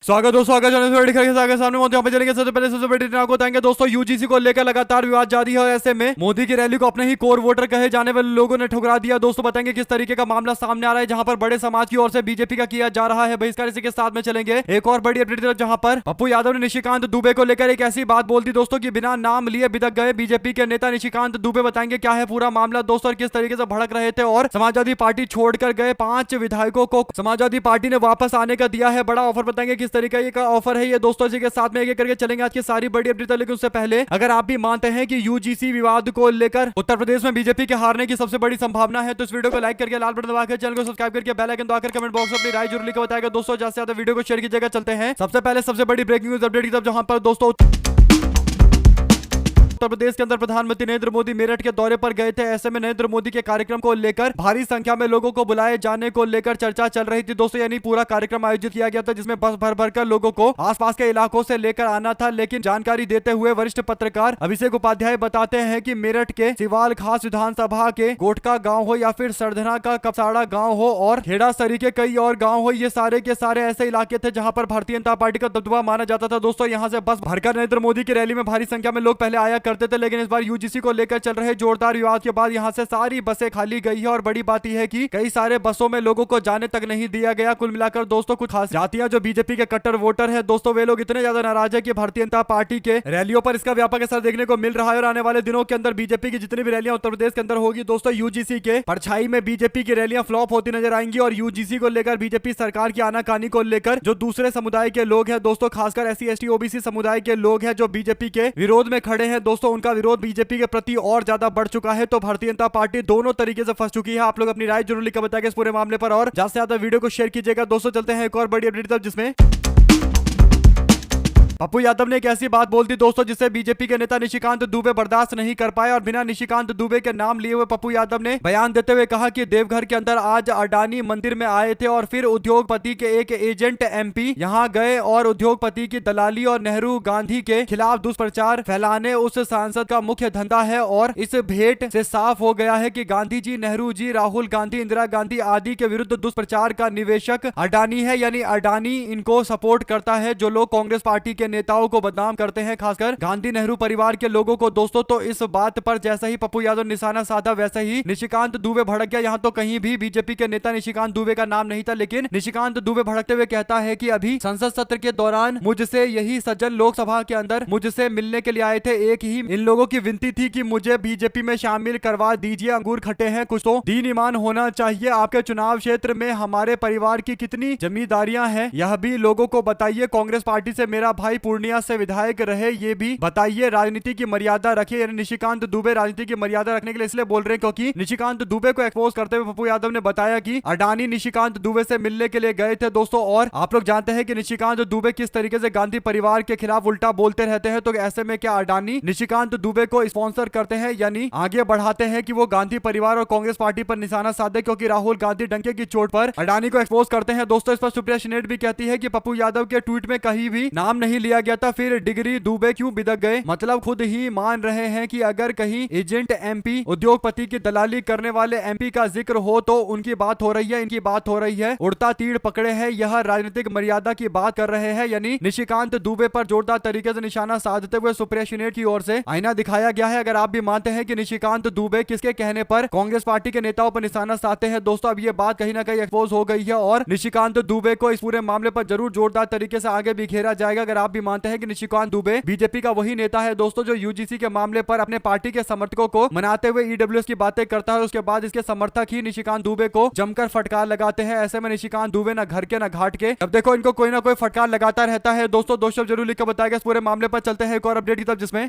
स्वागत दोस्तों, आगे सामने मोदी यहाँ पे चलेंगे। सबसे पहले सबसे बड़ी आपको बताएंगे दोस्तों, यूजीसी को लेकर लगातार विवाद जारी है और ऐसे में मोदी की रैली को अपने ही कोर वोटर कहे जाने वाले लोगों ने ठुकरा दिया। दोस्तों बताएंगे किस तरीके का मामला सामने आ रहा है, जहां पर बड़े समाज की ओर से बीजेपी का किया जा रहा है बहिष्कार। इसी के साथ में चलेंगे एक और बड़ी अपडेट तरफ, जहां पर पप्पू यादव ने निशिकांत दुबे को लेकर एक ऐसी बात बोल दी दोस्तों की बिना नाम लिए बिदक गए बीजेपी के नेता निशिकांत दुबे। बताएंगे क्या है पूरा मामला दोस्तों और किस तरीके से भड़क रहे थे और समाजवादी पार्टी छोड़कर गए 5 विधायकों को समाजवादी पार्टी ने वापस आने का दिया है बड़ा ऑफर। बताएंगे किस तरीके का ऑफर है ये दोस्तों। इसी के साथ में एक करके चलेंगे आज की सारी बड़ी अपडेट। लेकिन उससे पहले अगर आप भी मानते हैं कि यूजीसी विवाद को लेकर उत्तर प्रदेश में बीजेपी के हारने की सबसे बड़ी संभावना है, तो इस वीडियो को लाइक करके लाल बटन दबाकर चैनल को सब्सक्राइब करके बेल आइकन दबाकर कमेंट बॉक्स में अपनी राय जरूर लिखकर बताएगा दोस्तों। ज्यादा से ज्यादा वीडियो को शेयर कीजिएगा। चलते हैं सबसे पहले सबसे बड़ी ब्रेकिंग न्यूज अपडेट की तरफ, जहां पर दोस्तों उत्तर प्रदेश के अंदर प्रधानमंत्री नरेंद्र मोदी मेरठ के दौरे पर गए थे। ऐसे में नरेंद्र मोदी के कार्यक्रम को लेकर भारी संख्या में लोगों को बुलाए जाने को लेकर चर्चा चल रही थी दोस्तों। यानी पूरा कार्यक्रम आयोजित किया गया था जिसमें बस भर भर कर लोगों को आसपास के इलाकों से लेकर आना था। लेकिन जानकारी देते हुए वरिष्ठ पत्रकार अभिषेक उपाध्याय बताते हैं कि मेरठ के सिवाल खास विधानसभा के गोटका गाँव हो या फिर सरधना का कपसाड़ा गाँव हो और खेड़ा सरी के कई और गाँव हो, ये सारे के सारे ऐसे इलाके थे जहाँ पर भारतीय जनता पार्टी का दबदबा माना जाता था दोस्तों। यहाँ से बस भरकर नरेंद्र मोदी की रैली में भारी संख्या में लोग पहले आया करते थे, लेकिन इस बार यूजीसी को लेकर चल रहे जोरदार विवाद के बाद यहां से सारी बसें खाली गई है। और बड़ी बात यह है कि कई सारे बसों में लोगों को जाने तक नहीं दिया गया। कुल मिलाकर दोस्तों कुछ खास जातियां जो बीजेपी के कट्टर वोटर है दोस्तों, वे लोग इतने ज्यादा नाराज है कि भारतीय जनता पार्टी के रैलियों पर इसका व्यापक असर देखने को मिल रहा है। और आने वाले दिनों के अंदर बीजेपी की जितनी भी रैलियां उत्तर प्रदेश के अंदर होगी दोस्तों, यूजीसी के परछाई में बीजेपी की रैलियां फ्लॉप होती नजर आएंगी। और यूजीसी को लेकर बीजेपी सरकार की आनाकानी को लेकर जो दूसरे समुदाय के लोग हैं दोस्तों, खासकर एससी एसटी ओबीसी समुदाय के लोग हैं जो बीजेपी के विरोध में खड़े हैं दोस्तों, उनका विरोध बीजेपी के प्रति और ज्यादा बढ़ चुका है। तो भारतीय जनता पार्टी दोनों तरीके से फंस चुकी है। आप लोग अपनी राय जरूर लिखकर बताएंगे इस पूरे मामले पर और ज्यादा से ज्यादा वीडियो को शेयर कीजिएगा दोस्तों। चलते हैं एक और बड़ी अपडेट तक, जिसमें पप्पू यादव ने एक ऐसी बात बोल दी दोस्तों जिससे बीजेपी के नेता निशिकांत दुबे बर्दाश्त नहीं कर पाए। और बिना निशिकांत दुबे के नाम लिए हुए पप्पू यादव ने बयान देते हुए कहा कि देवघर के अंदर आज अडानी मंदिर में आए थे और फिर उद्योगपति के एक एजेंट एमपी यहां गए और उद्योगपति की दलाली और नेहरू गांधी के खिलाफ दुष्प्रचार फैलाने उस सांसद का मुख्य धंधा है। और इस भेंट से साफ हो गया है कि गांधी जी, नेहरू जी, राहुल गांधी, इंदिरा गांधी आदि के विरुद्ध दुष्प्रचार का निवेशक अडानी है। यानी अडानी इनको सपोर्ट करता है। जो लोग कांग्रेस पार्टी के नेताओं को बदनाम करते हैं, खासकर गांधी नेहरू परिवार के लोगों को दोस्तों, तो इस बात पर जैसा ही पप्पू यादव निशाना साधा वैसे ही निशिकांत दुबे भड़क गया। यहाँ तो कहीं भी बीजेपी के नेता निशिकांत दुबे का नाम नहीं था, लेकिन निशिकांत दुबे भड़कते हुए कहता है कि अभी संसद सत्र के दौरान मुझसे यही सज्जन लोकसभा के अंदर मुझसे मिलने के लिए आए थे। एक ही इन लोगों की विनती थी कि मुझे बीजेपी में शामिल करवा दीजिए। अंगूर खट्टे हैं, कुछ तो दीन ईमान होना चाहिए। आपके चुनाव क्षेत्र में हमारे परिवार की कितनी जमींदारियां हैं यह भी लोगों को बताइए। कांग्रेस पार्टी से मेरा भाई पूर्णिया से विधायक रहे ये भी बताइए। राजनीति की मर्यादा रखिए। यानी निशिकांत दुबे राजनीति की मर्यादा रखने के लिए इसलिए बोल रहे हैं क्योंकि निशिकांत दुबे को एक्सपोज करते हुए पप्पू यादव ने बताया कि अडानी निशिकांत दुबे से मिलने के लिए गए थे दोस्तों। और आप लोग जानते हैं कि निशिकांत दुबे किस तरीके से गांधी परिवार के खिलाफ उल्टा बोलते रहते हैं। तो ऐसे में क्या अडानी निशिकांत दुबे को स्पॉन्सर करते हैं, यानी आगे बढ़ाते हैं कि वो गांधी परिवार और कांग्रेस पार्टी पर निशाना साधे, क्योंकि राहुल गांधी डंके की चोट पर अडानी को एक्सपोज करते हैं दोस्तों। इस पर सुप्रिया शिनेट भी कहती है कि पप्पू यादव के ट्वीट में कहीं भी नाम नहीं लिया गया था, फिर डिग्री दुबे क्यों बिदक गए। मतलब खुद ही मान रहे हैं कि अगर कहीं एजेंट एमपी उद्योगपति की दलाली करने वाले एमपी का जिक्र हो तो उनकी बात हो रही है, इनकी बात हो रही है। उड़ता तीर पकड़े हैं, यह राजनीतिक मर्यादा की बात कर रहे हैं। यानी निशिकांत दुबे पर जोरदार तरीके से निशाना साधते हुए सुप्रिया शिनेट की ओर से आईना दिखाया गया है। अगर आप भी मानते हैं कि निशिकांत दुबे किसके कहने पर कांग्रेस पार्टी के नेताओं पर निशाना साधते हैं दोस्तों, अब ये बात कहीं ना कहीं एक्सपोज हो गई है और निशिकांत दुबे को इस पूरे मामले पर जरूर जोरदार तरीके से आगे भी घेरा जाएगा। अगर आप भी मानते हैं कि निशिकांत दुबे बीजेपी का वही नेता है दोस्तों जो यूजीसी के मामले पर अपने पार्टी के समर्थकों को मनाते हुए ईडब्ल्यूएस की बातें करता है, उसके बाद इसके समर्थक ही निशिकांत दुबे को जमकर फटकार लगाते हैं। ऐसे में निशिकांत दुबे ना घर के ना घाट के, अब देखो इनको कोई ना कोई फटकार लगाता रहता है दोस्तों। दो शब्द जरूर लिखकर बताएगा इस पूरे मामले पर। चलते हैं एक और अपडेट की तरफ, जिसमें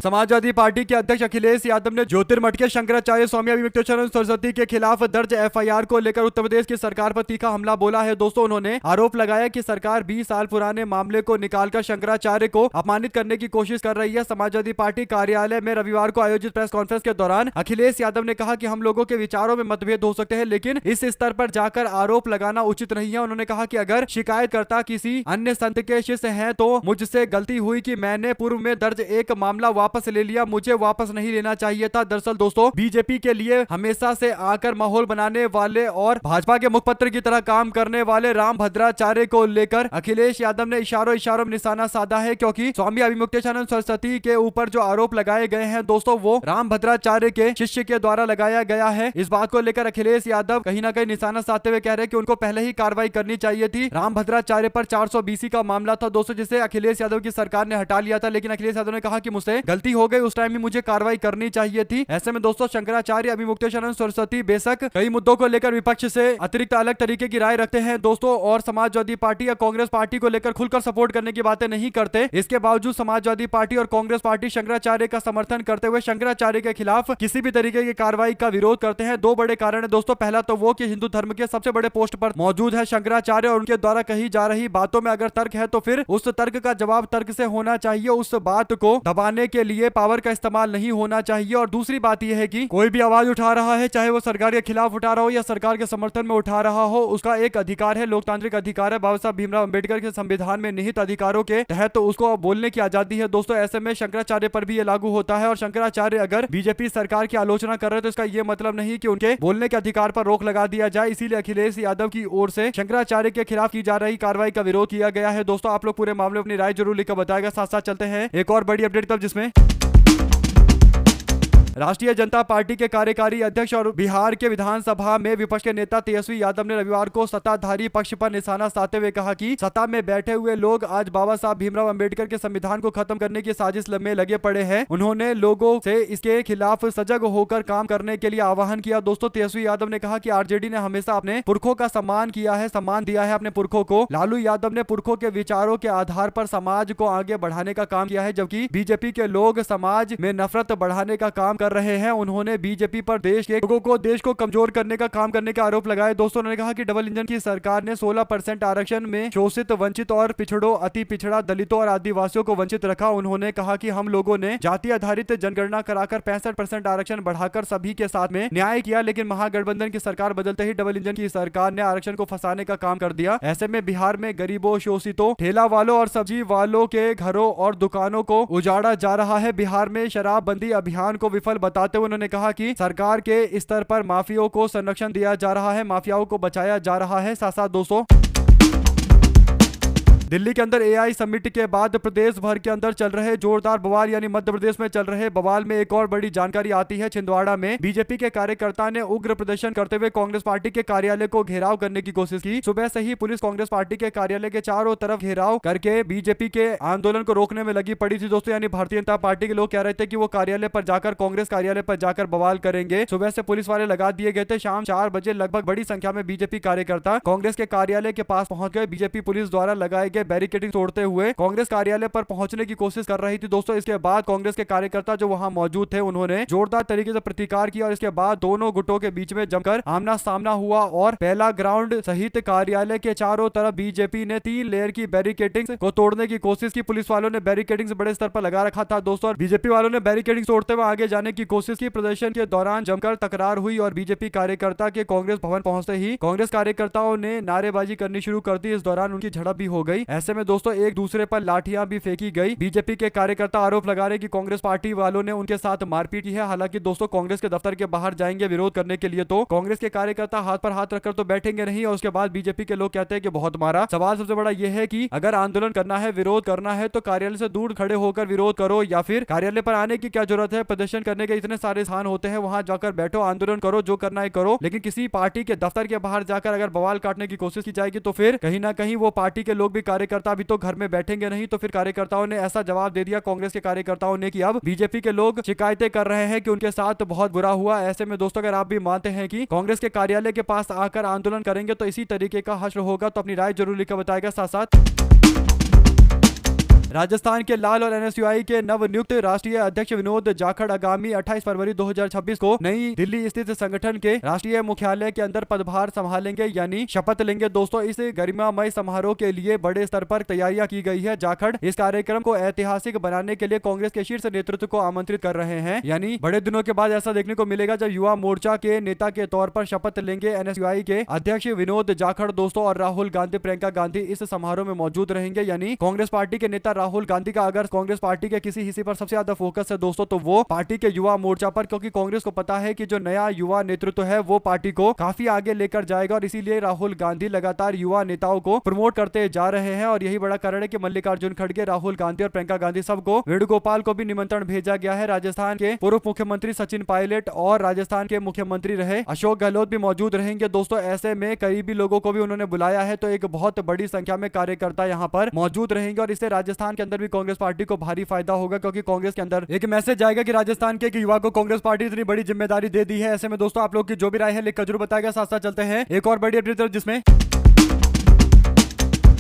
समाजवादी पार्टी के अध्यक्ष अखिलेश यादव ने ज्योतिर्मठ के शंकराचार्य स्वामी अभिमुक्तानंद सरस्वती के खिलाफ दर्ज एफआईआर को लेकर उत्तर प्रदेश की सरकार पर तीखा हमला बोला है दोस्तों। उन्होंने आरोप लगाया कि सरकार 20 साल पुराने मामले को निकालकर शंकराचार्य को अपमानित करने की कोशिश कर रही है। समाजवादी पार्टी कार्यालय में रविवार को आयोजित प्रेस कॉन्फ्रेंस के दौरान अखिलेश यादव ने कहा कि हम लोगों के विचारों में मतभेद हो सकते हैं, लेकिन इस स्तर पर जाकर आरोप लगाना उचित नहीं है। उन्होंने कहा कि अगर शिकायतकर्ता किसी अन्य संत के शिष्य हैं तो मुझसे गलती हुई कि मैंने पूर्व में दर्ज एक मामला वापस ले लिया, मुझे वापस नहीं लेना चाहिए था। दरअसल दोस्तों बीजेपी के लिए हमेशा से आकर माहौल बनाने वाले और भाजपा के मुखपत्र की तरह काम करने वाले रामभद्राचार्य को लेकर अखिलेश यादव ने इशारों इशारों में निशाना साधा है, क्योंकि स्वामी अभिमुक्तेशानंद सरस्वती के ऊपर जो आरोप लगाए गए हैं दोस्तों वो रामभद्राचार्य के शिष्य के द्वारा लगाया गया है। इस बात को लेकर अखिलेश यादव कहीं ना कहीं निशाना साधते हुए कह रहे हैं कि उनको पहले ही कार्रवाई करनी चाहिए थी। रामभद्राचार्य पर 420 का मामला था दोस्तों, जिसे अखिलेश यादव की सरकार ने हटा लिया था, लेकिन अखिलेश यादव ने कहा कि मुझसे गलती हो गई, उस टाइम भी मुझे कार्रवाई करनी चाहिए थी। ऐसे में दोस्तों शंकराचार्य अभिमुक्तेशानंद सरस्वती बेशक कई मुद्दों को लेकर विपक्ष से अतिरिक्त अलग तरीके की राय रखते हैं दोस्तों, और समाजवादी पार्टी या कांग्रेस पार्टी को लेकर खुलकर सपोर्ट करने की बातें नहीं करते। इसके बावजूद समाजवादी पार्टी और कांग्रेस पार्टी शंकराचार्य का समर्थन करते हुए शंकराचार्य के खिलाफ किसी भी तरीके की कार्रवाई का विरोध करते हैं। दो बड़े कारण है दोस्तों, पहला तो वो कि हिंदू धर्म के सबसे बड़े पोस्ट पर मौजूद है शंकराचार्य और उनके द्वारा कही जा रही बातों में अगर तर्क है तो फिर उस तर्क का जवाब तर्क से होना चाहिए, उस बात को दबाने के लिए पावर का इस्तेमाल नहीं होना चाहिए। और दूसरी बात यह है कि कोई भी आवाज उठा रहा है, चाहे वो सरकार के खिलाफ उठा रहा हो या सरकार के समर्थन में उठा रहा हो, उसका एक अधिकार है, लोकतांत्रिक अधिकार है, बाबा साहब भीमराव अंबेडकर के संविधान में निहित अधिकारों के तहत तो उसको बोलने की आजादी है दोस्तों। ऐसे में शंकराचार्य पर भी ये लागू होता है, और शंकराचार्य अगर बीजेपी सरकार की आलोचना कर रहे हैं तो इसका यह मतलब नहीं कि उनके बोलने के अधिकार पर रोक लगा दिया जाए। इसीलिए अखिलेश यादव की ओर से शंकराचार्य के खिलाफ की जा रही कार्रवाई का विरोध किया गया है दोस्तों। आप लोग पूरे मामले में अपनी राय जरूर लिखकर बताएगा। साथ साथ चलते हैं एक और बड़ी अपडेट तब, जिसमें राष्ट्रीय जनता पार्टी के कार्यकारी अध्यक्ष और बिहार के विधानसभा में विपक्ष के नेता तेजस्वी यादव ने रविवार को सत्ताधारी पक्ष पर निशाना साधते हुए कहा कि सत्ता में बैठे हुए लोग आज बाबा साहब भीमराव अंबेडकर के संविधान को खत्म करने की साजिश में लगे पड़े हैं। उन्होंने लोगों से इसके खिलाफ सजग होकर काम करने के लिए आह्वान किया। दोस्तों तेजस्वी यादव ने कहा कि आरजेडी ने हमेशा अपने पुरखों का सम्मान किया है, सम्मान दिया है अपने पुरखों को। लालू यादव ने पुरखों के विचारों के आधार पर समाज को आगे बढ़ाने का काम किया है, जबकि बीजेपी के लोग समाज में नफरत बढ़ाने का काम कर रहे हैं। उन्होंने बीजेपी पर देश के लोगों को देश को कमजोर करने का काम करने के आरोप लगाए। दोस्तों उन्होंने कहा कि डबल इंजन की सरकार ने 16% आरक्षण में शोषित, वंचित और पिछड़ों, अति पिछड़ा, दलितों और आदिवासियों को वंचित रखा। उन्होंने कहा कि हम लोगों ने जाति आधारित जनगणना कराकर 65% आरक्षण बढ़ाकर सभी के साथ में न्याय किया, लेकिन महागठबंधन की सरकार बदलते ही डबल इंजन की सरकार ने आरक्षण को फंसाने का काम कर दिया। ऐसे में बिहार में गरीबों, शोषितों, ठेला वालों और सब्जी वालों के घरों और दुकानों को उजाड़ा जा रहा है। बिहार में शराबबंदी अभियान को विफल बताते हुए उन्होंने कहा कि सरकार के स्तर पर माफियाओं को संरक्षण दिया जा रहा है, माफियाओं को बचाया जा रहा है। साथ साथ दोस्तों दिल्ली के अंदर एआई समिट के बाद प्रदेश भर के अंदर चल रहे जोरदार बवाल, यानी मध्य प्रदेश में चल रहे बवाल में एक और बड़ी जानकारी आती है। छिंदवाड़ा में बीजेपी के कार्यकर्ता ने उग्र प्रदर्शन करते हुए कांग्रेस पार्टी के कार्यालय को घेराव करने की कोशिश की। सुबह से ही पुलिस कांग्रेस पार्टी के कार्यालय के चारों तरफ घेराव करके बीजेपी के आंदोलन को रोकने में लगी पड़ी थी दोस्तों। यानी भारतीय जनता पार्टी के लोग कह रहे थे कि वो कार्यालय पर जाकर, कांग्रेस कार्यालय पर जाकर बवाल करेंगे। सुबह से पुलिस वाले लगा दिए गए थे। शाम 4 बजे लगभग बड़ी संख्या में बीजेपी कार्यकर्ता कांग्रेस के कार्यालय के पास पहुंच गए। बीजेपी पुलिस द्वारा लगाए गए बैरिकेडिंग तोड़ते हुए कांग्रेस कार्यालय पर पहुंचने की कोशिश कर रही थी दोस्तों। इसके बाद कांग्रेस के कार्यकर्ता जो वहां मौजूद थे उन्होंने जोरदार तरीके से प्रतिकार किया, और इसके बाद दोनों गुटों के बीच में जमकर आमना सामना हुआ और पहला ग्राउंड सहित कार्यालय के चारों तरफ बीजेपी ने 3 लेयर की बैरिकेडिंग को तोड़ने की कोशिश की। पुलिस वालों ने बैरिकेडिंग बड़े स्तर पर लगा रखा था दोस्तों, और बीजेपी वालों ने बैरिकेडिंग तोड़ते हुए आगे जाने की कोशिश की। प्रदर्शन के दौरान जमकर तकरार हुई और बीजेपी कार्यकर्ता के कांग्रेस भवन पहुंचते ही कांग्रेस कार्यकर्ताओं ने नारेबाजी करनी शुरू कर दी। इस दौरान उनकी झड़प भी हो गई। ऐसे में दोस्तों एक दूसरे पर लाठियां भी फेंकी गई। बीजेपी के कार्यकर्ता आरोप लगा रहे कि कांग्रेस पार्टी वालों ने उनके साथ मारपीट की है। हालांकि दोस्तों कांग्रेस के दफ्तर के बाहर जाएंगे विरोध करने के लिए तो कांग्रेस के कार्यकर्ता हाथ पर हाथ रखकर तो बैठेंगे नहीं, और उसके बाद बीजेपी के लोग कहते हैं कि बहुत मारा। सवाल सबसे बड़ा यह है कि अगर आंदोलन करना है, विरोध करना है तो कार्यालय से दूर खड़े होकर विरोध करो, या फिर कार्यालय पर आने की क्या जरूरत है। प्रदर्शन करने के इतने सारे स्थान होते हैं, वहां जाकर बैठो, आंदोलन करो, जो करना है करो। लेकिन किसी पार्टी के दफ्तर के बाहर जाकर अगर बवाल काटने की कोशिश की जाएगी तो फिर कहीं ना कहीं वो पार्टी के लोग भी, कार्यकर्ता भी तो घर में बैठेंगे नहीं। तो फिर कार्यकर्ताओं ने ऐसा जवाब दे दिया, कांग्रेस के कार्यकर्ताओं ने, कि अब बीजेपी के लोग शिकायतें कर रहे हैं कि उनके साथ बहुत बुरा हुआ। ऐसे में दोस्तों अगर आप भी मानते हैं कि कांग्रेस के कार्यालय के पास आकर आंदोलन करेंगे तो इसी तरीके का हश्र होगा, तो अपनी राय जरूर लिखकर बताएगा। साथ साथ राजस्थान के लाल और एनएसयूआई के नवनियुक्त राष्ट्रीय अध्यक्ष विनोद जाखड़ आगामी 28 फरवरी 2026 को नई दिल्ली स्थित संगठन के राष्ट्रीय मुख्यालय के अंदर पदभार संभालेंगे, यानी शपथ लेंगे दोस्तों। इस गरिमामय समारोह के लिए बड़े स्तर पर तैयारियां की गई है। जाखड़ इस कार्यक्रम को ऐतिहासिक बनाने के लिए कांग्रेस के शीर्ष नेतृत्व को आमंत्रित कर रहे हैं। यानी बड़े दिनों के बाद ऐसा देखने को मिलेगा जब युवा मोर्चा के नेता के तौर पर शपथ लेंगे एनएसयूआई के अध्यक्ष विनोद जाखड़ दोस्तों, और राहुल गांधी, प्रियंका गांधी इस समारोह में मौजूद रहेंगे। यानी कांग्रेस पार्टी के नेता राहुल गांधी का अगर कांग्रेस पार्टी के किसी हिस्से पर सबसे ज्यादा फोकस है दोस्तों, तो वो पार्टी के युवा मोर्चा पर, क्योंकि कांग्रेस को पता है कि जो नया युवा नेतृत्व है वो पार्टी को काफी आगे लेकर जाएगा और इसीलिए राहुल गांधी लगातार युवा नेताओं को प्रमोट करते जा रहे हैं। और यही बड़ा कारण है कि मल्लिकार्जुन खड़गे, राहुल गांधी और प्रियंका गांधी सबको वेणुगोपाल को भी निमंत्रण भेजा गया है। राजस्थान के पूर्व मुख्यमंत्री सचिन पायलट और राजस्थान के मुख्यमंत्री रहे अशोक गहलोत भी मौजूद रहेंगे दोस्तों। ऐसे में करीबी लोगों को भी उन्होंने बुलाया है, तो एक बहुत बड़ी संख्या में कार्यकर्ता यहाँ पर मौजूद रहेंगे और इससे राजस्थान के अंदर भी कांग्रेस पार्टी को भारी फायदा होगा, क्योंकि कांग्रेस के अंदर एक मैसेज जाएगा कि राजस्थान के एक युवा को कांग्रेस पार्टी इतनी बड़ी जिम्मेदारी दे दी है। ऐसे में दोस्तों आप लोग की जो भी राय है लिखकर जरूर बताएगा। साथ साथ चलते हैं एक और बड़ी अपडेट जिसमें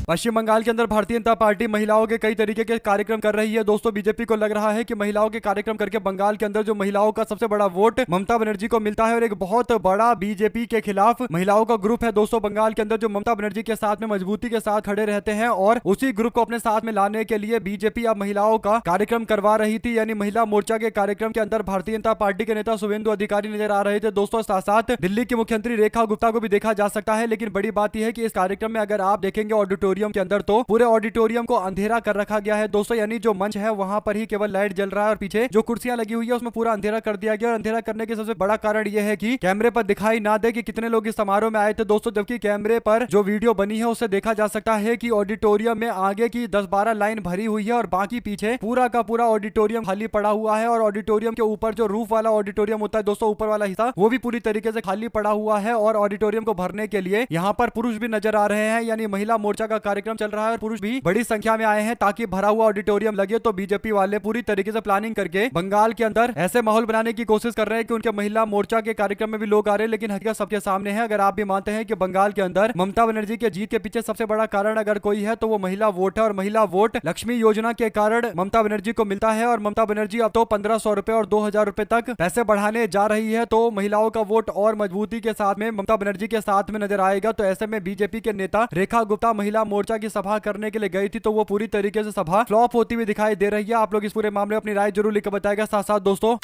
पश्चिम बंगाल के अंदर भारतीय जनता पार्टी महिलाओं के कई तरीके के कार्यक्रम कर रही है दोस्तों। बीजेपी को लग रहा है कि महिलाओं के कार्यक्रम करके बंगाल के अंदर जो महिलाओं का सबसे बड़ा वोट ममता बनर्जी को मिलता है और एक बहुत बड़ा बीजेपी के खिलाफ महिलाओं का ग्रुप है दोस्तों बंगाल के अंदर, जो ममता बनर्जी के साथ में मजबूती के साथ खड़े रहते हैं और उसी ग्रुप को अपने साथ में लाने के लिए बीजेपी अब महिलाओं का कार्यक्रम करवा रही थी। यानी महिला मोर्चा के कार्यक्रम के अंदर भारतीय जनता पार्टी के नेता शुभेंदु अधिकारी नजर आ रहे थे दोस्तों। साथ साथ दिल्ली की मुख्यमंत्री रेखा गुप्ता को भी देखा जा सकता है। लेकिन बड़ी बात यह है कि इस कार्यक्रम में अगर आप देखेंगे ऑडिटोरियम के अंदर, तो पूरे ऑडिटोरियम को अंधेरा कर रखा गया है दोस्तों। यानी जो मंच है वहां पर ही केवल लाइट जल रहा है और पीछे जो कुर्सियां लगी हुई है उसमें पूरा अंधेरा कर दिया गया। और अंधेरा करने के सबसे बड़ा कारण यह है कि कैमरे पर दिखाई ना दे कि कितने लोग इस समारोह में आए थे दोस्तों, जबकि कैमरे पर जो वीडियो बनी है उससे देखा जा सकता है कि ऑडिटोरियम में आगे की 10-12 लाइन भरी हुई है और बाकी पीछे पूरा का पूरा ऑडिटोरियम खाली पड़ा हुआ है। और ऑडिटोरियम के ऊपर जो रूफ वाला ऑडिटोरियम होता है दोस्तों, ऊपर वाला हिस्सा, वो भी पूरी तरीके से खाली पड़ा हुआ है। और ऑडिटोरियम को भरने के लिए यहाँ पर पुरुष भी नजर आ रहे हैं। यानी महिला मोर्चा का कार्यक्रम चल रहा है और पुरुष भी बड़ी संख्या में आए हैं ताकि भरा हुआ ऑडिटोरियम लगे। तो बीजेपी वाले पूरी तरीके से प्लानिंग करके बंगाल के अंदर ऐसे माहौल बनाने की कोशिश कर रहे हैं कि उनके महिला मोर्चा के कार्यक्रम में भी लोग आ रहे हैं। लेकिन हकीकत सबके सामने है। अगर आप भी मानते हैं कि बंगाल के अंदर ममता बनर्जी के जीत के पीछे सबसे बड़ा कारण अगर कोई है तो वो महिला वोट है। और महिला वोट लक्ष्मी योजना के कारण ममता बनर्जी को मिलता है। और ममता बनर्जी अब तो 1500 रुपए और 2000 रुपए तक पैसे बढ़ाने जा रही है। तो महिलाओं का वोट और मजबूती के साथ में ममता बनर्जी के साथ में नजर आएगा। तो ऐसे में बीजेपी के नेता रेखा गुप्ता महिला मोर्चा की सभा करने के लिए गई थी, तो वो पूरी तरीके से सभा फ्लॉप होती हुई दिखाई दे रही है। आप लोग इस पूरे मामले में अपनी राय जरूर लिखकर बताएगा। साथ साथ दोस्तों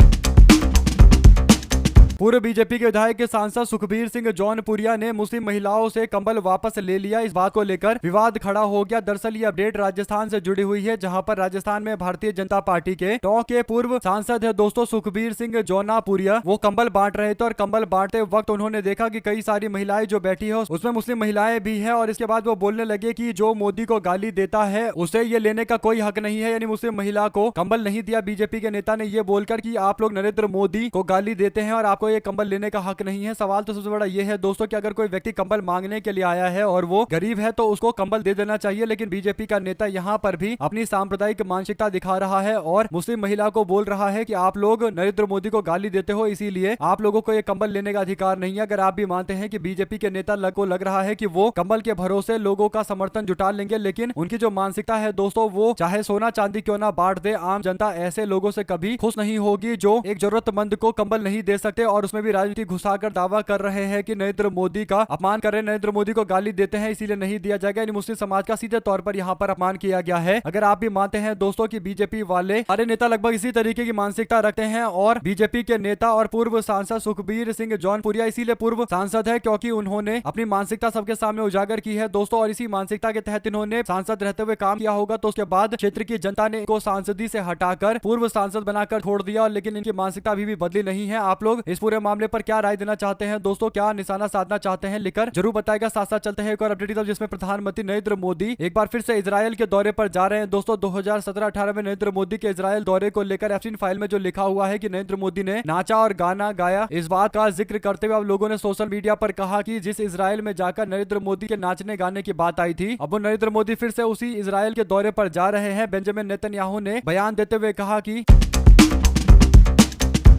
पूर्व बीजेपी के विधायक के सांसद सुखबीर सिंह जौनपुरिया ने मुस्लिम महिलाओं से कंबल वापस ले लिया। इस बात को लेकर विवाद खड़ा हो गया। दरअसल ये अपडेट राजस्थान से जुड़ी हुई है, जहां पर राजस्थान में भारतीय जनता पार्टी के टोंक के पूर्व सांसद है दोस्तों सुखबीर सिंह जौनपुरिया, वो कंबल बांट रहे थे और कंबल बांटते वक्त उन्होंने देखा कि कई सारी महिलाएं जो बैठी है उसमें मुस्लिम महिलाएं भी है। और इसके बाद वो बोलने लगे कि जो मोदी को गाली देता है उसे ये लेने का कोई हक नहीं है। यानी मुस्लिम महिला को कंबल नहीं दिया। बीजेपी के नेता ने ये बोलकर कि आप लोग नरेंद्र मोदी को गाली देते हैं और आपको ये कंबल लेने का हक नहीं है। सवाल तो सबसे बड़ा ये है दोस्तों कि अगर कोई व्यक्ति कंबल मांगने के लिए आया है और वो गरीब है तो उसको कंबल दे देना चाहिए। लेकिन बीजेपी का नेता यहाँ पर भी अपनी सांप्रदायिक मानसिकता दिखा रहा है और मुस्लिम महिला को बोल रहा है कि आप लोग नरेंद्र मोदी को गाली देते हो, इसीलिए आप लोगों को ये कंबल लेने का अधिकार नहीं है। अगर आप भी मानते हैं कि बीजेपी के नेता को लग रहा है कि वो कंबल के भरोसे लोगों का समर्थन जुटा लेंगे, लेकिन उनकी जो मानसिकता है दोस्तों, वो चाहे सोना चांदी क्यों ना बांट दे, आम जनता ऐसे लोगों से कभी खुश नहीं होगी जो एक जरूरतमंद को कंबल नहीं दे सकते और उसमें भी राजनीति घुसाकर दावा कर रहे हैं कि नरेंद्र मोदी का अपमान कर रहे हैं, नरेंद्र मोदी को गाली देते हैं, इसीलिए नहीं दिया जाएगा। यानी मुस्लिम समाज का सीधे तौर पर यहाँ पर अपमान किया गया है। अगर आप भी मानते हैं दोस्तों कि बीजेपी वाले सारे नेता लगभग इसी तरीके की मानसिकता रखते हैं और बीजेपी के नेता और पूर्व सांसद सुखबीर सिंह जौनपुरिया इसीलिए पूर्व सांसद है क्योंकि उन्होंने अपनी मानसिकता सबके सामने उजागर की है दोस्तों। और इसी मानसिकता के तहत इन्होंने सांसद रहते हुए काम किया होगा, तो उसके बाद क्षेत्र की जनता ने इनको सांसदी से हटाकर पूर्व सांसद बनाकर छोड़ दिया। लेकिन इनकी मानसिकता अभी भी बदली नहीं है। आप लोग इस पूरे मामले पर क्या राय देना चाहते हैं दोस्तों, क्या निशाना साधना चाहते हैं, लिखकर जरूर बताएगा। साथ साथ चलते हैं एक और अपडेट जिसमें प्रधानमंत्री नरेंद्र मोदी एक बार फिर से इजराइल के दौरे पर जा रहे हैं दोस्तों। 2017-18 में नरेंद्र मोदी के इजराइल दौरे को लेकर एफसीन फाइल में जो लिखा हुआ है कि नरेंद्र मोदी ने नाचा और गाना गाया, इस बात का जिक्र करते हुए अब लोगों ने सोशल मीडिया पर कहा कि जिस इजराइल में जाकर नरेंद्र मोदी के नाचने गाने की बात आई थी, अब वो नरेंद्र मोदी फिर से उसी इजराइल के दौरे पर जा रहे हैं। बेंजामिन नेतन्याहू ने बयान देते हुए कहा कि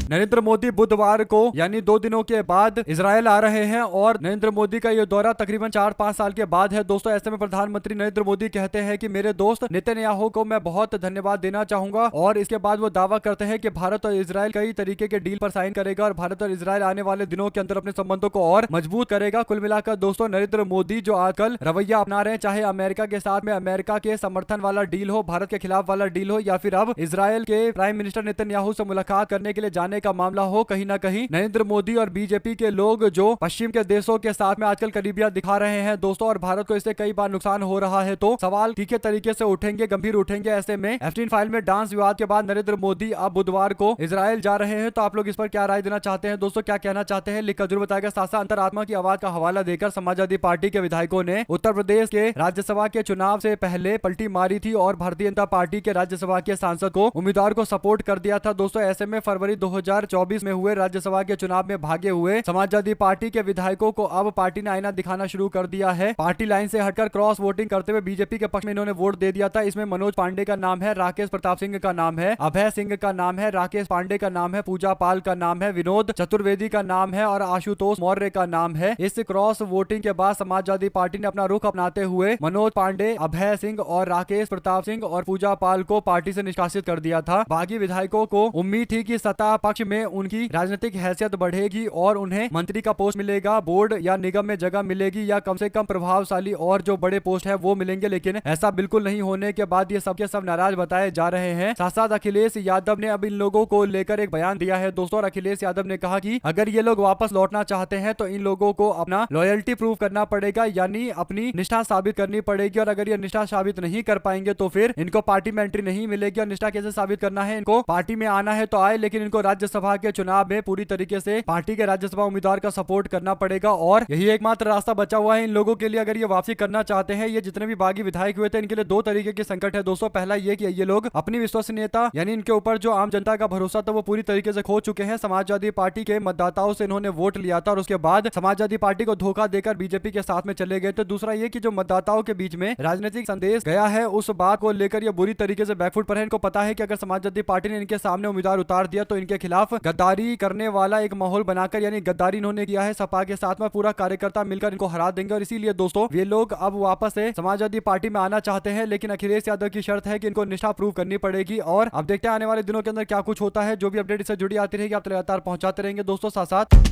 नरेंद्र मोदी बुधवार को यानी 2 दिनों के बाद इजराइल आ रहे हैं और नरेंद्र मोदी का ये दौरा तकरीबन 4-5 साल के बाद है दोस्तों। ऐसे में प्रधानमंत्री नरेंद्र मोदी कहते हैं कि मेरे दोस्त नेतन्याहू को मैं बहुत धन्यवाद देना चाहूंगा। और इसके बाद वो दावा करते हैं कि भारत और इजराइल कई तरीके के डील पर साइन करेगा और भारत और इजराइल आने वाले दिनों के अंदर अपने संबंधों को और मजबूत करेगा। कुल मिलाकर दोस्तों नरेंद्र मोदी जो आजकल रवैया अपना रहे हैं, चाहे अमेरिका के साथ में अमेरिका के समर्थन वाला डील हो, भारत के खिलाफ वाला डील हो, या फिर अब इजराइल के प्राइम मिनिस्टर नेतन्याहू से मुलाकात करने के लिए जाने बढ़ाने का मामला हो, कहीं ना कहीं नरेंद्र मोदी और बीजेपी के लोग जो पश्चिम के देशों के साथ में आजकल करीबियां दिखा रहे हैं दोस्तों, और भारत को इससे कई बार नुकसान हो रहा है, तो सवाल तीखे तरीके से उठेंगे, गंभीर उठेंगे। ऐसे में एप्स्टीन फाइल में डांस विवाद के बाद नरेंद्र मोदी अब बुधवार को इजराइल जा रहे हैं। तो आप लोग इस पर क्या राय देना चाहते हैं दोस्तों, क्या कहना चाहते हैं, लिखकर जरूर बताएगा। साथ साथ अंतरात्मा की आवाज का हवाला देकर समाजवादी पार्टी के विधायकों ने उत्तर प्रदेश के राज्यसभा के चुनाव से पहले पलटी मारी थी और भारतीय जनता पार्टी के राज्यसभा के सांसद को उम्मीदवार को सपोर्ट कर दिया था दोस्तों। ऐसे में फरवरी 2024 में हुए राज्यसभा के चुनाव में भागे हुए समाजवादी पार्टी के विधायकों को अब पार्टी ने आईना दिखाना शुरू कर दिया है। पार्टी लाइन से हटकर क्रॉस वोटिंग करते हुए बीजेपी के पक्ष में इन्होंने वोट दे दिया था। इसमें मनोज पांडे का नाम है, राकेश प्रताप सिंह का नाम है, अभय सिंह का नाम है, राकेश पांडे का नाम है, पूजा पाल का नाम है, विनोद चतुर्वेदी का नाम है और आशुतोष मौर्य का नाम है। इस क्रॉस वोटिंग के बाद समाजवादी पार्टी ने अपना रुख अपनाते हुए मनोज पांडे, अभय सिंह और राकेश प्रताप सिंह और पूजा पाल को पार्टी से निष्कासित कर दिया था। बाकी विधायकों को उम्मीद थी कि सत्ता पक्ष में उनकी राजनीतिक हैसियत बढ़ेगी और उन्हें मंत्री का पोस्ट मिलेगा, बोर्ड या निगम में जगह मिलेगी या कम से कम प्रभावशाली और जो बड़े पोस्ट है वो मिलेंगे, लेकिन ऐसा बिल्कुल नहीं होने के बाद ये सबके सब नाराज बताए जा रहे हैं। साथ साथ अखिलेश यादव ने अब इन लोगों को लेकर एक बयान दिया है दोस्तों, और अखिलेश यादव ने कहा कि अगर ये लोग वापस लौटना चाहते हैं तो इन लोगों को अपना लॉयल्टी प्रूव करना पड़ेगा, यानी अपनी निष्ठा साबित करनी पड़ेगी, और अगर ये निष्ठा साबित नहीं कर पाएंगे तो फिर इनको पार्टी में एंट्री नहीं मिलेगी। और निष्ठा कैसे साबित करना है, इनको पार्टी में आना है तो आए, लेकिन इनको राज्यसभा के चुनाव में पूरी तरीके से पार्टी के राज्यसभा उम्मीदवार का सपोर्ट करना पड़ेगा और यही एकमात्र रास्ता बचा हुआ है इन लोगों के लिए। अगर ये वापसी करना चाहते हैं, ये जितने भी बागी विधायक हुए थे इनके लिए दो तरीके के संकट है दोस्तों। पहला ये कि ये लोग अपनी विश्वसनीयता यानी इनके ऊपर जो आम जनता का भरोसा था वो पूरी तरीके से खो चुके हैं। समाजवादी पार्टी के मतदाताओं से इन्होंने वोट लिया था और उसके बाद समाजवादी पार्टी को धोखा देकर बीजेपी के साथ में चले गए। तो दूसरा ये कि जो मतदाताओं के बीच में राजनीतिक संदेश गया है उस बात को लेकर ये बुरी तरीके से बैकफुट पर है। इनको पता है कि अगर समाजवादी पार्टी ने इनके सामने उम्मीदवार उतार दिया तो इनके खिलाफ गद्दारी करने वाला एक माहौल बनाकर, यानी गद्दारी इन्होंने किया है सपा के साथ में, पूरा कार्यकर्ता मिलकर इनको हरा देंगे। और इसीलिए दोस्तों ये लोग अब वापस से समाजवादी पार्टी में आना चाहते हैं, लेकिन अखिलेश यादव की शर्त है कि इनको निष्ठा प्रूव करनी पड़ेगी। और अब देखते हैं आने वाले दिनों के अंदर क्या कुछ होता है। जो भी अपडेट इससे जुड़ी आती रहेगी आप लगातार पहुंचाते रहेंगे दोस्तों। साथ साथ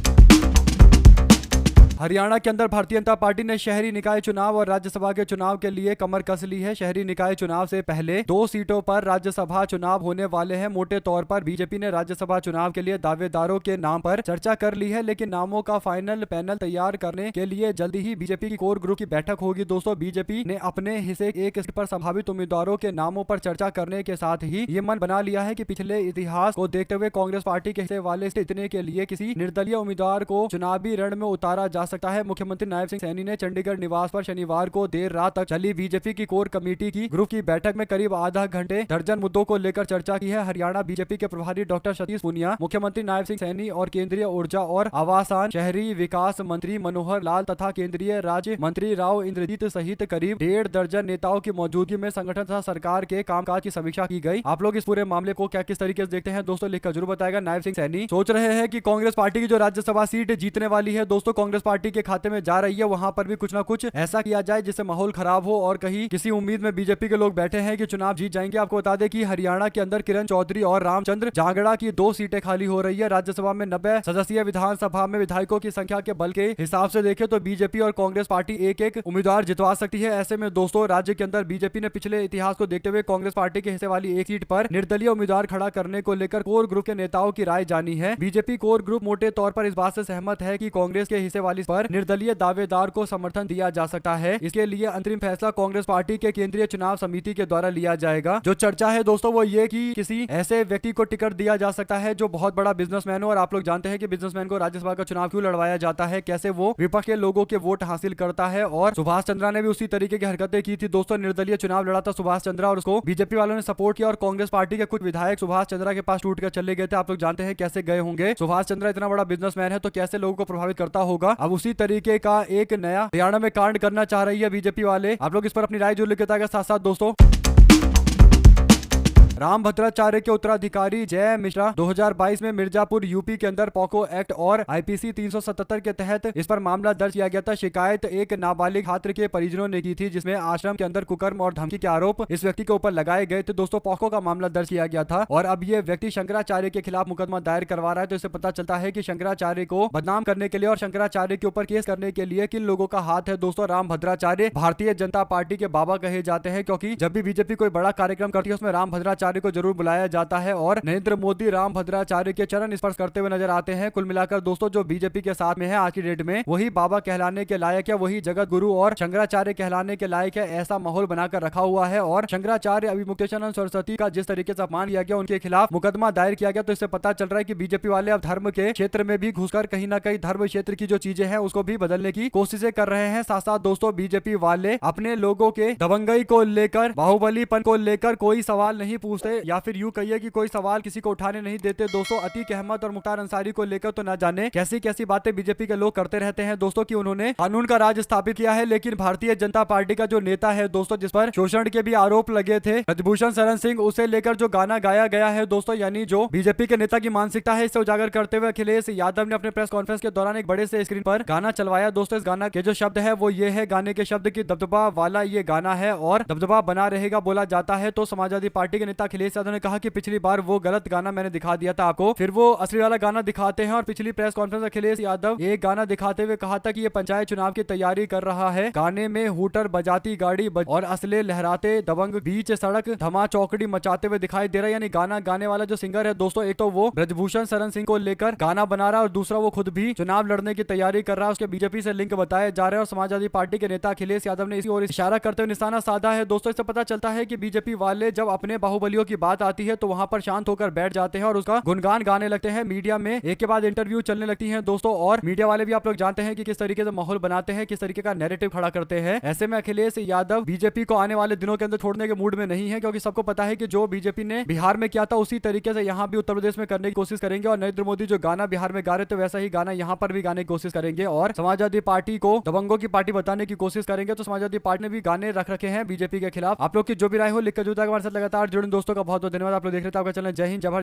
हरियाणा के अंदर भारतीय जनता पार्टी ने शहरी निकाय चुनाव और राज्यसभा के चुनाव के लिए कमर कस ली है। शहरी निकाय चुनाव से पहले 2 सीटों पर राज्यसभा चुनाव होने वाले हैं। मोटे तौर पर बीजेपी ने राज्यसभा चुनाव के लिए दावेदारों के नाम पर चर्चा कर ली है, लेकिन नामों का फाइनल पैनल तैयार करने के लिए जल्दी ही बीजेपी की कोर ग्रुप की बैठक होगी दोस्तों। बीजेपी ने अपने हिस्से एक सीट पर संभावित उम्मीदवारों के नामों पर चर्चा करने के साथ ही ये मन बना लिया है कि पिछले इतिहास को देखते हुए कांग्रेस पार्टी के हिस्से वाले इतने के लिए किसी निर्दलीय उम्मीदवार को चुनावी रण में उतारा जा सकता है। मुख्यमंत्री नायब सिंह सैनी ने चंडीगढ़ निवास पर शनिवार को देर रात तक चली बीजेपी की कोर कमेटी की ग्रुप की बैठक में करीब आधा घंटे दर्जन मुद्दों को लेकर चर्चा की है। हरियाणा बीजेपी के प्रभारी डॉक्टर सतीश पूनिया, मुख्यमंत्री नायब सिंह सैनी और केंद्रीय ऊर्जा और आवासन शहरी विकास मंत्री मनोहर लाल तथा केंद्रीय राज्य मंत्री राव इंद्रजीत सहित करीब 1.5 दर्जन नेताओं की मौजूदगी में संगठन तथा सरकार के कामकाज की समीक्षा की गई। आप लोग इस पूरे मामले को क्या किस तरीके से देखते हैं दोस्तों, लिखकर जरूर बताएगा। नायब सिंह सैनी सोच रहे हैं कि कांग्रेस पार्टी की जो राज्यसभा सीट जीतने वाली है दोस्तों, कांग्रेस पार्टी के खाते में जा रही है, वहां पर भी कुछ ना कुछ ऐसा किया जाए जिससे माहौल खराब हो और कहीं किसी उम्मीद में बीजेपी के लोग बैठे हैं कि चुनाव जीत जाएंगे। आपको बता दें कि हरियाणा के अंदर किरण चौधरी और रामचंद्र जांगड़ा की 2 सीटें खाली हो रही है। राज्यसभा में 90 सदस्यीय विधानसभा में विधायकों की संख्या के बल के हिसाब से देखें तो बीजेपी और कांग्रेस पार्टी एक एक उम्मीदवार जितवा सकती है। ऐसे में दोस्तों राज्य के अंदर बीजेपी ने पिछले इतिहास को देखते हुए कांग्रेस पार्टी के हिस्से वाली एक सीट पर निर्दलीय उम्मीदवार खड़ा करने को लेकर कोर ग्रुप के नेताओं की राय जानी है। बीजेपी कोर ग्रुप मोटे तौर पर इस बात से सहमत है कि कांग्रेस के हिस्से वाली पर निर्दलीय दावेदार को समर्थन दिया जा सकता है। इसके लिए अंतरिम फैसला कांग्रेस पार्टी के केंद्रीय चुनाव समिति के द्वारा लिया जाएगा। जो चर्चा है दोस्तों वो ये कि किसी ऐसे व्यक्ति को टिकट दिया जा सकता है जो बहुत बड़ा बिजनेसमैन हो, और आप लोग जानते हैं कि बिजनेसमैन को राज्यसभा का चुनाव क्यों लड़वाया जाता है, कैसे वो विपक्ष के लोगों के वोट हासिल करता है। और सुभाष चंद्रा ने भी उसी तरीके की हरकतें की थी दोस्तों। निर्दलीय चुनाव लड़ा था सुभाष चंद्रा और उसको बीजेपी वालों ने सपोर्ट किया और कांग्रेस पार्टी के कुछ विधायक सुभाष चंद्रा के पास टूट कर चले गए थे। आप लोग जानते हैं कैसे गए होंगे। सुभाष चंद्रा इतना बड़ा बिजनेसमैन है तो कैसे लोगों को प्रभावित करता होगा। अब उसी तरीके का एक नया हरियाणा में कांड करना चाह रही है बीजेपी वाले। आप लोग इस पर अपनी राय जो लिखता है। साथ साथ दोस्तों रामभद्राचार्य के उत्तराधिकारी जय मिश्रा 2022 में मिर्जापुर यूपी के अंदर पॉक्सो एक्ट और आईपीसी 377 के तहत इस पर मामला दर्ज किया गया था। शिकायत एक नाबालिग छात्र के परिजनों ने की थी जिसमें आश्रम के अंदर कुकर्म और धमकी के आरोप इस व्यक्ति के ऊपर लगाए गए थे दोस्तों। पॉक्सो का मामला दर्ज किया गया था और अब ये व्यक्ति शंकराचार्य के खिलाफ मुकदमा दायर करवा रहा है। तो इससे पता चलता है कि शंकराचार्य को बदनाम करने के लिए और शंकराचार्य के ऊपर केस करने के लिए किन लोगों का हाथ है दोस्तों। रामभद्राचार्य भारतीय जनता पार्टी के बाबा कहे जाते हैं, क्योंकि जब भी बीजेपी कोई बड़ा कार्यक्रम करती है उसमें रामभद्राचार्य भद्राचार्य को जरूर बुलाया जाता है और नरेंद्र मोदी राम भद्राचार्य के चरण स्पर्श करते हुए नजर आते हैं। कुल मिलाकर दोस्तों जो बीजेपी के साथ में है आज की डेट में वही बाबा कहलाने के लायक है, वही जगत गुरु और शंकराचार्य कहलाने के लायक है, ऐसा माहौल बनाकर रखा हुआ है। और शंकराचार्य अभिमुक्तेश्वरानंद सरस्वती का जिस तरीके से अपमान किया गया, उनके खिलाफ मुकदमा दायर किया गया, तो इससे पता चल रहा है कि बीजेपी वाले अब धर्म के क्षेत्र में भी घुसकर कहीं ना कहीं धर्म क्षेत्र की जो चीजें हैं उसको भी बदलने की कोशिशें कर रहे हैं। साथ साथ दोस्तों बीजेपी वाले अपने लोगों के दबंगई को लेकर, बाहुबलीपन को लेकर कोई सवाल नहीं पूछते, या फिर यूं कहिए कि कोई सवाल किसी को उठाने नहीं देते। दोस्तों अतीक अहमद और मुख्तार अंसारी को लेकर तो ना जाने कैसी कैसी बातें बीजेपी के लोग करते रहते हैं दोस्तों, कि उन्होंने कानून का राज स्थापित किया है, लेकिन भारतीय जनता पार्टी का जो नेता है दोस्तों, जिस पर शोषण के भी आरोप लगे थे, ब्रजभूषण शरण सिंह, उसे लेकर जो गाना गाया गया है दोस्तों, यानी जो बीजेपी के नेता की मानसिकता है, इसे उजागर करते हुए अखिलेश यादव ने अपने प्रेस कॉन्फ्रेंस के दौरान एक बड़े से स्क्रीन पर गाना चलवाया। दोस्तों इस गाना के जो शब्द है वो ये है, गाने के शब्द की दबदबा वाला ये गाना है और दबदबा बना रहेगा बोला जाता है। तो समाजवादी पार्टी के नेता अखिलेश यादव ने कहा कि पिछली बार वो गलत गाना मैंने दिखा दिया था आपको, फिर वो असली वाला गाना दिखाते हैं। और पिछली प्रेस कॉन्फ्रेंस अखिलेश यादव एक गाना दिखाते हुए कहा था कि ये पंचायत चुनाव की तैयारी कर रहा है, गाने में हूटर बजाती गाड़ी और असले लहराते दबंग बीच सड़क धमा चौकड़ी मचाते हुए दिखाई दे रहा है। यानी गाना गाने वाला जो सिंगर है दोस्तों, एक तो वो ब्रजभूषण शरण सिंह को लेकर गाना बना रहा है और दूसरा वो खुद भी चुनाव लड़ने की तैयारी कर रहा है, उसके बीजेपी से लिंक बताए जा रहे हैं। और समाजवादी पार्टी के नेता अखिलेश यादव ने इसी ओर इशारा करते हुए निशाना साधा है। दोस्तों इससे पता चलता है कि बीजेपी वाले जब अपने बाहुबलियों की बात आती है तो वहां पर शांत होकर बैठ जाते हैं और उसका गुणगान गाने लगते हैं। मीडिया में एक के बाद इंटरव्यू चलने लगती है दोस्तों, और मीडिया वाले भी आप लोग जानते हैं कि किस तरीके से माहौल बनाते हैं, किस तरीके का नैरेटिव खड़ा करते हैं। ऐसे में अखिलेश यादव बीजेपी को आने वाले दिनों के अंदर छोड़ने के मूड में नहीं है, क्योंकि सबको पता है कि जो बीजेपी ने बिहार में किया था उसी तरीके से यहाँ भी उत्तर प्रदेश में करने की कोशिश करेंगे। और नरेंद्र मोदी जो गाना बिहार में गा रहे थे वैसा ही गाना यहाँ पर भी गाने की कोशिश करेंगे और समाजवादी पार्टी को दबंगों की पार्टी बताने की कोशिश करेंगे। तो समाजवादी पार्टी ने भी गाने रख रखे हैं बीजेपी के खिलाफ। आप लोग की जो भी राय हो लिखकर जुड़ता हमारे साथ लगातार जुड़े। दोस्तों का बहुत बहुत धन्यवाद। आप लोग देख रहे थे आपका चैनल जय हिंद जय भारत।